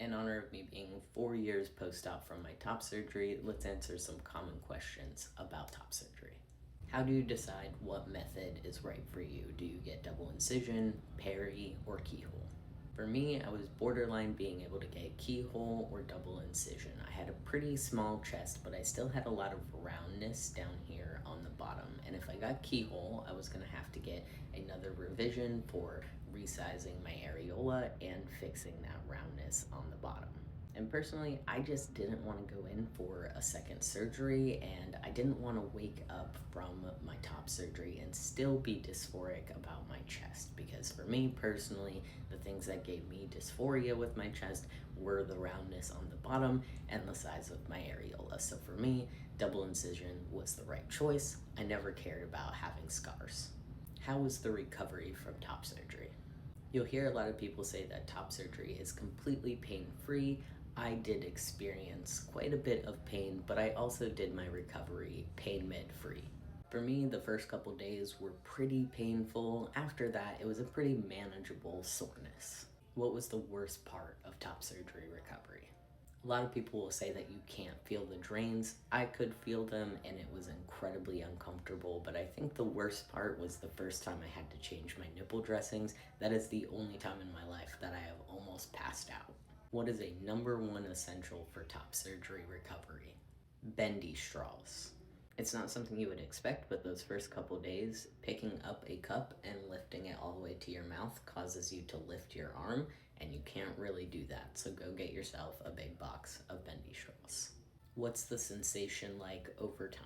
In honor of me being 4 years post-op from my top surgery, let's answer some common questions about top surgery. How do you decide what method is right for you? Do you get double incision, peri, or keyhole? For me, I was borderline being able to get keyhole or double incision. I had a pretty small chest, but I still had a lot of roundness down here on the bottom. And if I got keyhole, I was gonna have to get another revision for resizing my areola and fixing that roundness on the bottom. And personally, I just didn't want to go in for a second surgery, and I didn't want to wake up from my top surgery and still be dysphoric about my chest. Because for me personally, the things that gave me dysphoria with my chest were the roundness on the bottom and the size of my areola. So for me, double incision was the right choice. I never cared about having scars. How was the recovery from top surgery? You'll hear a lot of people say that top surgery is completely pain-free. I did experience quite a bit of pain, but I also did my recovery pain med-free. For me, the first couple days were pretty painful. After that, it was a pretty manageable soreness. What was the worst part of top surgery recovery? A lot of people will say that you can't feel the drains. I could feel them and it was incredibly uncomfortable, but I think the worst part was the first time I had to change my nipple dressings. That is the only time in my life that I have almost passed out. What is a number one essential for top surgery recovery? Bendy straws. It's not something you would expect, but those first couple days, picking up a cup and lifting it all the way to your mouth causes you to lift your arm, and you can't really do that. So go get yourself a big box of bendy straws. What's the sensation like over time?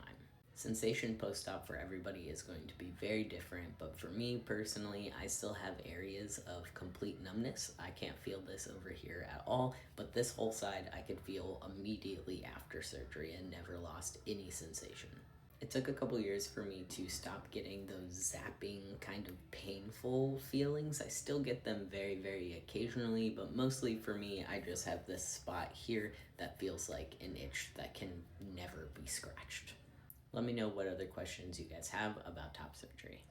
Sensation post-op for everybody is going to be very different, but for me personally, I still have areas of complete numbness. I can't feel this over here at all, but this whole side I could feel immediately after surgery and never lost any sensation. It took a couple years for me to stop getting those zapping kind of painful feelings. I still get them very, very occasionally, but mostly for me, I just have this spot here that feels like an itch that can never be scratched. Let me know what other questions you guys have about top surgery.